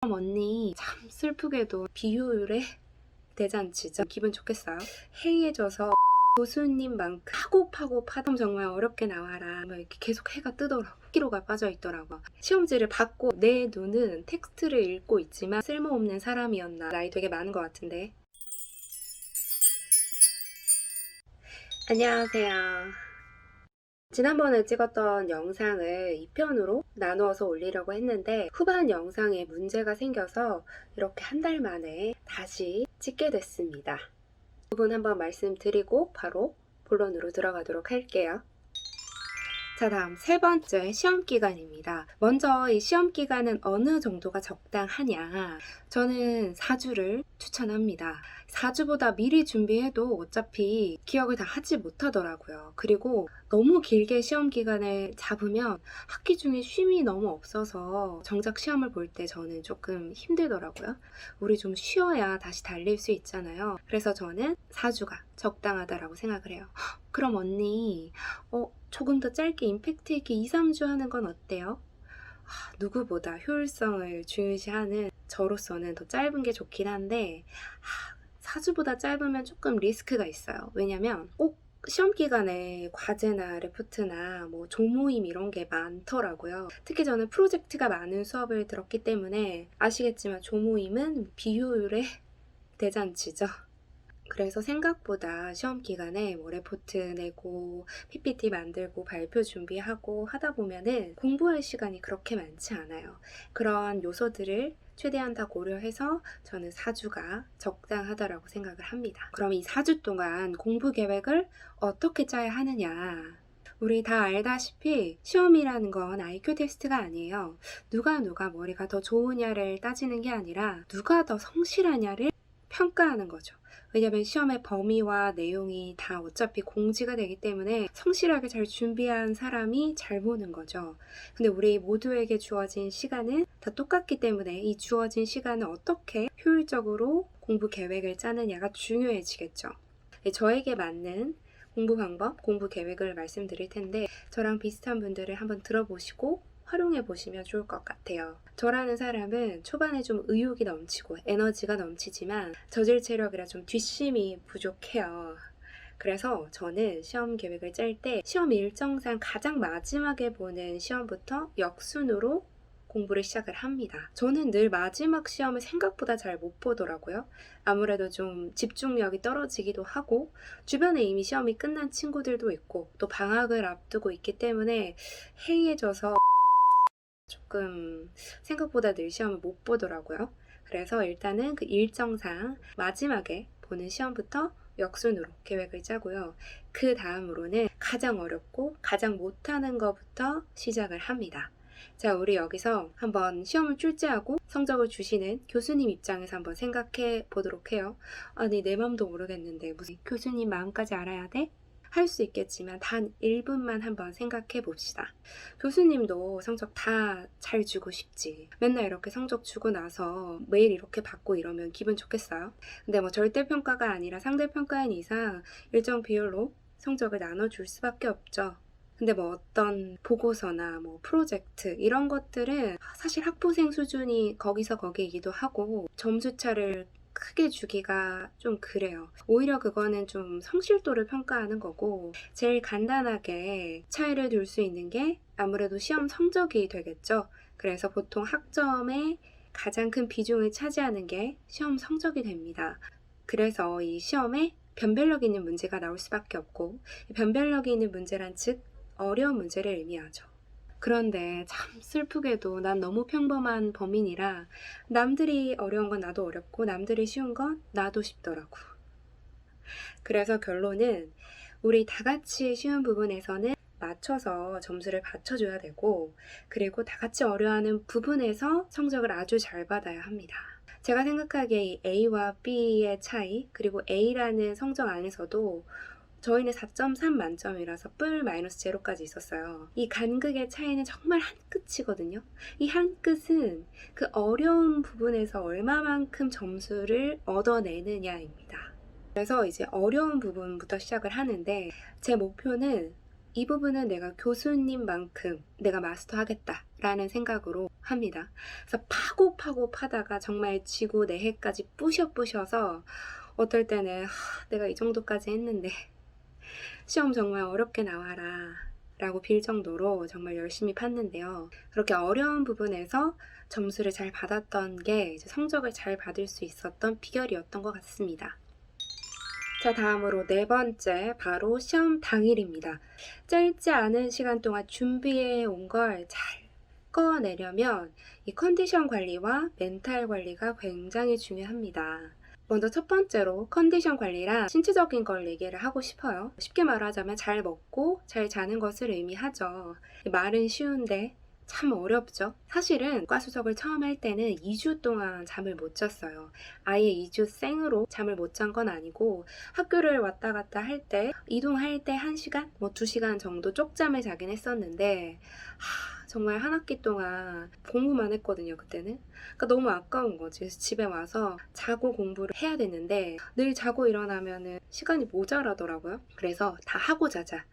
그럼 언니 참 슬프게도 비효율의 대잔치죠. 기분 좋겠어요? 해이해져서 교수님만큼 파고 파도 정말 어렵게 나와라 막 이렇게 계속 해가 뜨더라고. 기로가 빠져 있더라고. 시험지를 받고 내 눈은 텍스트를 읽고 있지만 쓸모없는 사람이었나. 나이 되게 많은 것 같은데. 안녕하세요. 지난번에 찍었던 영상을 2편으로 나누어서 올리려고 했는데 후반 영상에 문제가 생겨서 이렇게 한 달 만에 다시 찍게 됐습니다. 부분 한번 말씀드리고 바로 본론으로 들어가도록 할게요. 자, 다음 세 번째 시험 기간입니다. 먼저 이 시험 기간은 어느 정도가 적당하냐? 저는 4주를 추천합니다. 4주보다 미리 준비해도 어차피 기억을 다 하지 못하더라고요. 그리고 너무 길게 시험 기간을 잡으면 학기 중에 쉼이 너무 없어서 정작 시험을 볼 때 저는 조금 힘들더라고요. 우리 좀 쉬어야 다시 달릴 수 있잖아요. 그래서 저는 4주가 적당하다라고 생각을 해요. 그럼 언니, 조금 더 짧게 임팩트 있게 2, 3주 하는 건 어때요? 누구보다 효율성을 중요시하는 저로서는 더 짧은 게 좋긴 한데 4주보다 짧으면 조금 리스크가 있어요. 왜냐면 꼭 시험 기간에 과제나 레포트나 뭐 조모임 이런 게 많더라고요. 특히 저는 프로젝트가 많은 수업을 들었기 때문에 아시겠지만 조모임은 비효율의 대잔치죠. 그래서 생각보다 시험 기간에 뭐 레포트 내고 PPT 만들고 발표 준비하고 하다 보면은 공부할 시간이 그렇게 많지 않아요. 그런 요소들을 최대한 다 고려해서 저는 4주가 적당하다라고 생각을 합니다. 그럼 이 4주 동안 공부 계획을 어떻게 짜야 하느냐? 우리 다 알다시피 시험이라는 건 IQ 테스트가 아니에요. 누가 머리가 더 좋으냐를 따지는 게 아니라 누가 더 성실하냐를 평가하는 거죠. 왜냐면 시험의 범위와 내용이 다 어차피 공지가 되기 때문에 성실하게 잘 준비한 사람이 잘 보는 거죠. 근데 우리 모두에게 주어진 시간은 다 똑같기 때문에 이 주어진 시간을 어떻게 효율적으로 공부 계획을 짜느냐가 중요해지겠죠. 저에게 맞는 공부 방법, 공부 계획을 말씀드릴 텐데 저랑 비슷한 분들을 한번 들어보시고 활용해 보시면 좋을 것 같아요. 저라는 사람은 초반에 좀 의욕이 넘치고 에너지가 넘치지만 저질 체력이라 좀 뒷심이 부족해요. 그래서 저는 시험 계획을 짤 때 시험 일정상 가장 마지막에 보는 시험부터 역순으로 공부를 시작을 합니다. 저는 늘 마지막 시험을 생각보다 잘 못 보더라고요. 아무래도 좀 집중력이 떨어지기도 하고 주변에 이미 시험이 끝난 친구들도 있고 또 방학을 앞두고 있기 때문에 해이해져서 조금 생각보다 늘 시험을 못 보더라고요. 그래서 일단은 그 일정상 마지막에 보는 시험부터 역순으로 계획을 짜고요. 그 다음으로는 가장 어렵고 가장 못하는 것부터 시작을 합니다. 자, 우리 여기서 한번 시험을 출제하고 성적을 주시는 교수님 입장에서 한번 생각해 보도록 해요. 아니, 내 마음도 모르겠는데 무슨 교수님 마음까지 알아야 돼? 할 수 있겠지만 단 1분만 한번 생각해 봅시다. 교수님도 성적 다 잘 주고 싶지. 맨날 이렇게 성적 주고 나서 매일 이렇게 받고 이러면 기분 좋겠어요? 근데 뭐 절대평가가 아니라 상대평가인 이상 일정 비율로 성적을 나눠줄 수밖에 없죠. 근데 뭐 어떤 보고서나 뭐 프로젝트 이런 것들은 사실 학부생 수준이 거기서 거기이기도 하고 점수차를 크게 주기가 좀 그래요. 오히려 그거는 좀 성실도를 평가하는 거고 제일 간단하게 차이를 둘 수 있는 게 아무래도 시험 성적이 되겠죠. 그래서 보통 학점의 가장 큰 비중을 차지하는 게 시험 성적이 됩니다. 그래서 이 시험에 변별력 있는 문제가 나올 수밖에 없고 변별력이 있는 문제란 즉 어려운 문제를 의미하죠. 그런데 참 슬프게도 난 너무 평범한 범인이라 남들이 어려운 건 나도 어렵고 남들이 쉬운 건 나도 쉽더라고. 그래서 결론은 우리 다 같이 쉬운 부분에서는 맞춰서 점수를 받쳐줘야 되고 그리고 다 같이 어려워하는 부분에서 성적을 아주 잘 받아야 합니다. 제가 생각하기에 이 A와 B의 차이 그리고 A라는 성적 안에서도 저희는 4.3 만점이라서 뿔 마이너스 제로까지 있었어요. 이 간극의 차이는 정말 한 끗이거든요. 이 한 끗은 그 어려운 부분에서 얼마만큼 점수를 얻어내느냐입니다. 그래서 이제 어려운 부분부터 시작을 하는데 제 목표는 이 부분은 내가 교수님만큼 내가 마스터하겠다라는 생각으로 합니다. 그래서 파고 파다가 정말 지구 내해까지 부셔서 어떨 때는 내가 이 정도까지 했는데 시험 정말 어렵게 나와라 라고 빌 정도로 정말 열심히 팠는데요. 그렇게 어려운 부분에서 점수를 잘 받았던 게 이제 성적을 잘 받을 수 있었던 비결이었던 것 같습니다. 자, 다음으로 네 번째, 바로 시험 당일입니다. 짧지 않은 시간 동안 준비해 온 걸 잘 꺼내려면 이 컨디션 관리와 멘탈 관리가 굉장히 중요합니다. 먼저 첫 번째로 컨디션 관리랑 신체적인 걸 얘기를 하고 싶어요. 쉽게 말하자면 잘 먹고 잘 자는 것을 의미하죠. 말은 쉬운데 참 어렵죠. 사실은 과수석을 처음 할 때는 2주 동안 잠을 못 잤어요. 아예 2주 생으로 잠을 못 잔 건 아니고 학교를 왔다 갔다 할 때 이동할 때 1시간, 2시간 정도 쪽잠을 자긴 했었는데 정말 한 학기 동안 공부만 했거든요, 그때는. 그러니까 너무 아까운 거지. 그래서 집에 와서 자고 공부를 해야 되는데 늘 자고 일어나면은 시간이 모자라더라고요. 그래서 다 하고 자자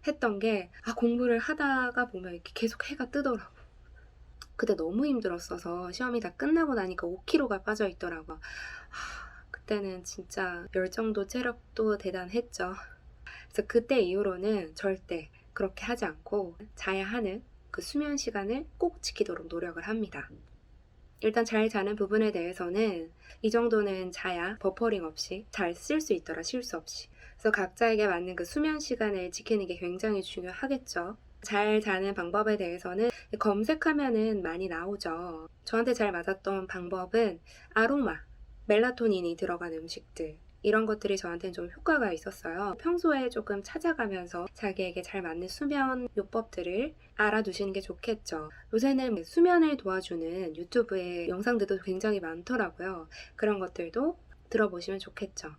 했던 게 공부를 하다가 보면 이렇게 계속 해가 뜨더라고. 그때 너무 힘들었어서 시험이 다 끝나고 나니까 5kg가 빠져 있더라고. 그때는 진짜 열정도 체력도 대단했죠. 그래서 그때 이후로는 절대 그렇게 하지 않고 자야 하는 그 수면 시간을 꼭 지키도록 노력을 합니다. 일단 잘 자는 부분에 대해서는 이 정도는 자야 버퍼링 없이 잘 쓸 수 있더라, 실수 없이. 그래서 각자에게 맞는 그 수면 시간을 지키는 게 굉장히 중요하겠죠. 잘 자는 방법에 대해서는 검색하면은 많이 나오죠. 저한테 잘 맞았던 방법은 아로마, 멜라토닌이 들어간 음식들, 이런 것들이 저한테는 좀 효과가 있었어요. 평소에 조금 찾아가면서 자기에게 잘 맞는 수면 요법들을 알아두시는 게 좋겠죠. 요새는 수면을 도와주는 유튜브의 영상들도 굉장히 많더라고요. 그런 것들도 들어보시면 좋겠죠.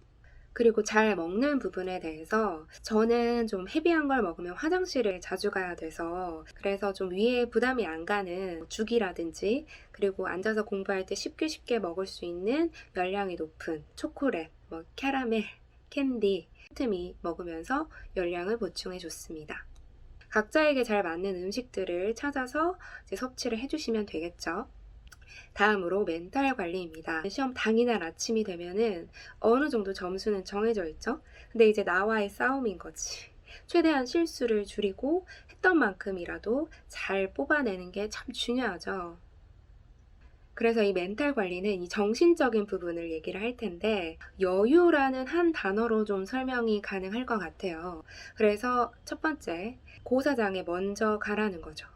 그리고 잘 먹는 부분에 대해서 저는 좀 헤비한 걸 먹으면 화장실을 자주 가야 돼서 그래서 좀 위에 부담이 안 가는 죽이라든지 그리고 앉아서 공부할 때 쉽게 먹을 수 있는 열량이 높은 초콜릿, 캐러멜, 캔디, 틈이 먹으면서 열량을 보충해 줬습니다. 각자에게 잘 맞는 음식들을 찾아서 이제 섭취를 해주시면 되겠죠. 다음으로 멘탈 관리입니다. 시험 당일날 아침이 되면은 어느 정도 점수는 정해져 있죠. 근데 이제 나와의 싸움인 거지. 최대한 실수를 줄이고 했던 만큼이라도 잘 뽑아내는 게 참 중요하죠. 그래서 이 멘탈 관리는 이 정신적인 부분을 얘기를 할 텐데 여유라는 한 단어로 좀 설명이 가능할 것 같아요. 그래서 첫 번째, 고사장에 먼저 가라는 거죠.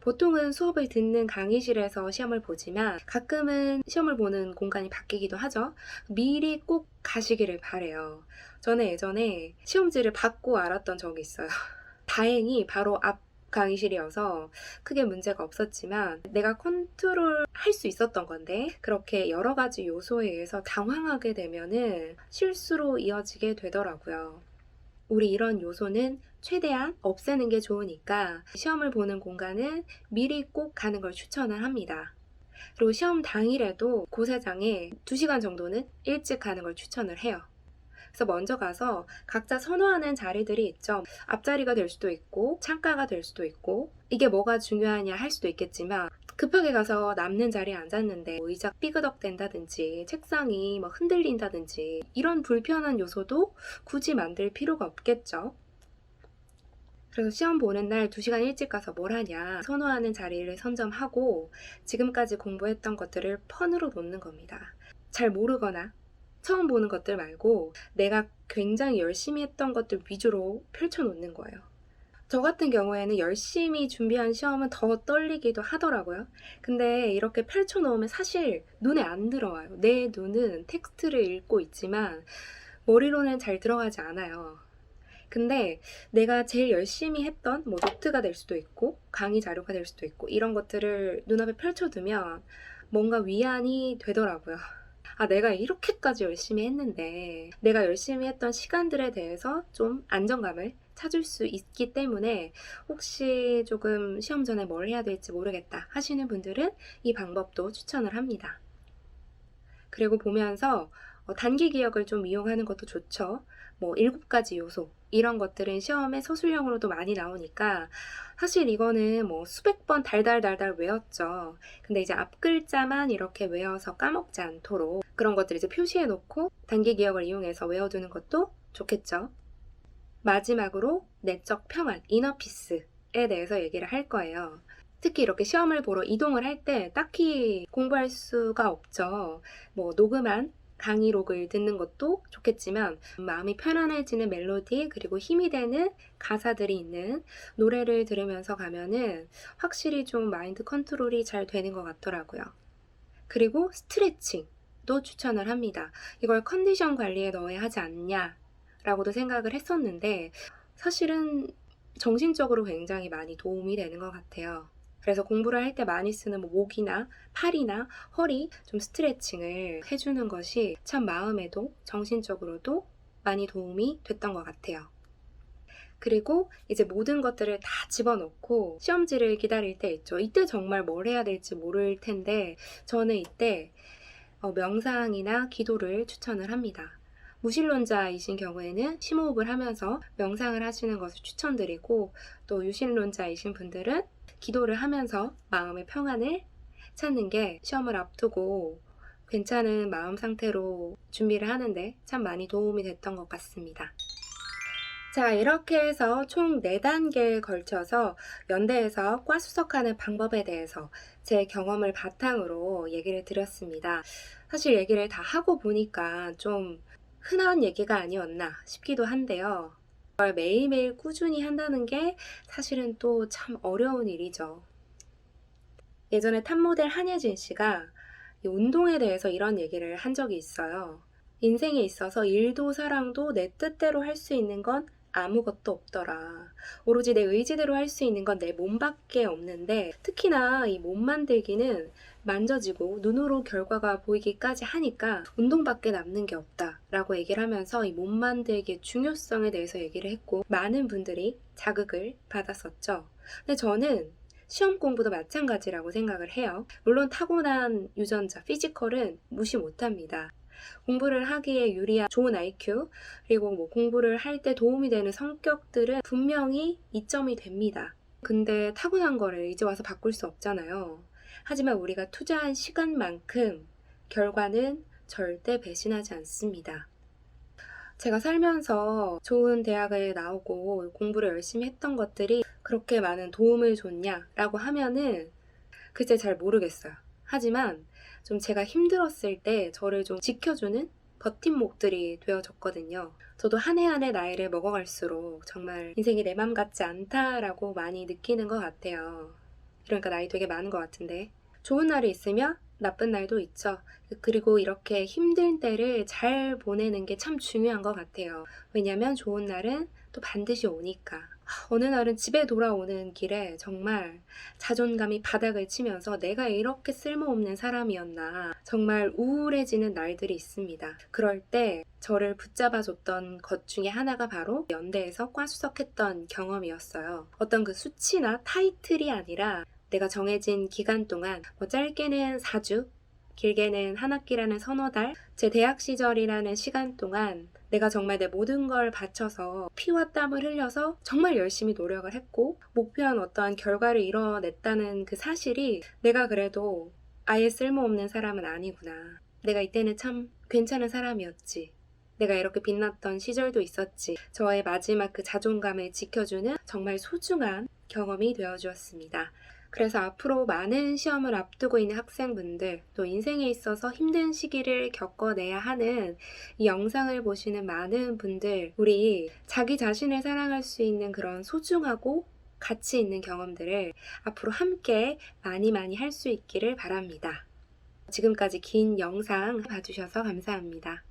보통은 수업을 듣는 강의실에서 시험을 보지만 가끔은 시험을 보는 공간이 바뀌기도 하죠. 미리 꼭 가시기를 바래요. 저는 예전에 시험지를 받고 알았던 적이 있어요. 다행히 바로 앞 강의실이어서 크게 문제가 없었지만 내가 컨트롤 할 수 있었던 건데 그렇게 여러 가지 요소에 의해서 당황하게 되면은 실수로 이어지게 되더라고요. 우리 이런 요소는 최대한 없애는 게 좋으니까 시험을 보는 공간은 미리 꼭 가는 걸 추천을 합니다. 그리고 시험 당일에도 고사장에 2시간 정도는 일찍 가는 걸 추천을 해요. 그래서 먼저 가서 각자 선호하는 자리들이 있죠. 앞자리가 될 수도 있고 창가가 될 수도 있고 이게 뭐가 중요하냐 할 수도 있겠지만 급하게 가서 남는 자리에 앉았는데 의자 삐그덕 된다든지 책상이 막 흔들린다든지 이런 불편한 요소도 굳이 만들 필요가 없겠죠. 그래서 시험 보는 날 2시간 일찍 가서 뭘 하냐, 선호하는 자리를 선점하고 지금까지 공부했던 것들을 펀으로 놓는 겁니다. 잘 모르거나 처음 보는 것들 말고 내가 굉장히 열심히 했던 것들 위주로 펼쳐놓는 거예요. 저 같은 경우에는 열심히 준비한 시험은 더 떨리기도 하더라고요. 근데 이렇게 펼쳐놓으면 사실 눈에 안 들어와요. 내 눈은 텍스트를 읽고 있지만 머리로는 잘 들어가지 않아요. 근데 내가 제일 열심히 했던 노트가 될 수도 있고 강의 자료가 될 수도 있고 이런 것들을 눈앞에 펼쳐두면 뭔가 위안이 되더라고요. 내가 이렇게까지 열심히 했는데 내가 열심히 했던 시간들에 대해서 좀 안정감을 찾을 수 있기 때문에 혹시 조금 시험 전에 뭘 해야 될지 모르겠다 하시는 분들은 이 방법도 추천을 합니다. 그리고 보면서 단기 기억을 좀 이용하는 것도 좋죠. 뭐 7가지 요소 이런 것들은 시험에 서술형으로도 많이 나오니까 사실 이거는 뭐 수백 번 달달달달 외웠죠. 근데 이제 앞 글자만 이렇게 외워서 까먹지 않도록 그런 것들 이제 표시해 놓고 단기 기억을 이용해서 외워두는 것도 좋겠죠. 마지막으로 내적 평안, 이너피스에 대해서 얘기를 할 거예요. 특히 이렇게 시험을 보러 이동을 할 때 딱히 공부할 수가 없죠. 뭐 녹음한 강의록을 듣는 것도 좋겠지만 마음이 편안해지는 멜로디 그리고 힘이 되는 가사들이 있는 노래를 들으면서 가면은 확실히 좀 마인드 컨트롤이 잘 되는 것 같더라고요. 그리고 스트레칭도 추천을 합니다. 이걸 컨디션 관리에 넣어야 하지 않냐라고도 생각을 했었는데 사실은 정신적으로 굉장히 많이 도움이 되는 것 같아요. 그래서 공부를 할 때 많이 쓰는 뭐 목이나 팔이나 허리 좀 스트레칭을 해주는 것이 참 마음에도 정신적으로도 많이 도움이 됐던 것 같아요. 그리고 이제 모든 것들을 다 집어넣고 시험지를 기다릴 때 있죠. 이때 정말 뭘 해야 될지 모를 텐데 저는 이때 명상이나 기도를 추천을 합니다. 무신론자이신 경우에는 심호흡을 하면서 명상을 하시는 것을 추천드리고 또 유신론자이신 분들은 기도를 하면서 마음의 평안을 찾는 게 시험을 앞두고 괜찮은 마음 상태로 준비를 하는데 참 많이 도움이 됐던 것 같습니다. 자, 이렇게 해서 총 4단계에 걸쳐서 연대에서 과 수석하는 방법에 대해서 제 경험을 바탕으로 얘기를 드렸습니다. 사실 얘기를 다 하고 보니까 좀 흔한 얘기가 아니었나 싶기도 한데요. 이걸 매일매일 꾸준히 한다는 게 사실은 또 참 어려운 일이죠. 예전에 탑모델 한예진 씨가 이 운동에 대해서 이런 얘기를 한 적이 있어요. 인생에 있어서 일도 사랑도 내 뜻대로 할 수 있는 건 아무것도 없더라. 오로지 내 의지대로 할 수 있는 건 내 몸밖에 없는데 특히나 이 몸 만들기는 만져지고 눈으로 결과가 보이기까지 하니까 운동밖에 남는 게 없다 라고 얘기를 하면서 이 몸 만들기의 중요성에 대해서 얘기를 했고 많은 분들이 자극을 받았었죠. 근데 저는 시험 공부도 마찬가지라고 생각을 해요. 물론 타고난 유전자, 피지컬은 무시 못합니다. 공부를 하기에 유리한 좋은 IQ, 그리고 뭐 공부를 할 때 도움이 되는 성격들은 분명히 이점이 됩니다. 근데 타고난 거를 이제 와서 바꿀 수 없잖아요. 하지만 우리가 투자한 시간만큼 결과는 절대 배신하지 않습니다. 제가 살면서 좋은 대학을 나오고 공부를 열심히 했던 것들이 그렇게 많은 도움을 줬냐라고 하면은 글쎄 잘 모르겠어요. 하지만 좀 제가 힘들었을 때 저를 좀 지켜주는 버팀목들이 되어줬거든요. 저도 한 해 한 해 나이를 먹어갈수록 정말 인생이 내 맘 같지 않다라고 많이 느끼는 것 같아요. 그러니까 나이 되게 많은 것 같은데 좋은 날이 있으면 나쁜 날도 있죠. 그리고 이렇게 힘든 때를 잘 보내는 게 참 중요한 것 같아요. 왜냐면 좋은 날은 또 반드시 오니까. 어느 날은 집에 돌아오는 길에 정말 자존감이 바닥을 치면서 내가 이렇게 쓸모없는 사람이었나 정말 우울해지는 날들이 있습니다. 그럴 때 저를 붙잡아줬던 것 중에 하나가 바로 연대에서 과 수석했던 경험이었어요. 어떤 그 수치나 타이틀이 아니라 내가 정해진 기간 동안 짧게는 4주, 길게는 한 학기라는 서너 달, 제 대학 시절이라는 시간 동안 내가 정말 내 모든 걸 바쳐서 피와 땀을 흘려서 정말 열심히 노력을 했고 목표한 어떠한 결과를 이뤄냈다는 그 사실이 내가 그래도 아예 쓸모없는 사람은 아니구나. 내가 이때는 참 괜찮은 사람이었지. 내가 이렇게 빛났던 시절도 있었지. 저의 마지막 그 자존감을 지켜주는 정말 소중한 경험이 되어주었습니다. 그래서 앞으로 많은 시험을 앞두고 있는 학생분들, 또 인생에 있어서 힘든 시기를 겪어내야 하는 이 영상을 보시는 많은 분들, 우리 자기 자신을 사랑할 수 있는 그런 소중하고 가치 있는 경험들을 앞으로 함께 많이 할 수 있기를 바랍니다. 지금까지 긴 영상 봐주셔서 감사합니다.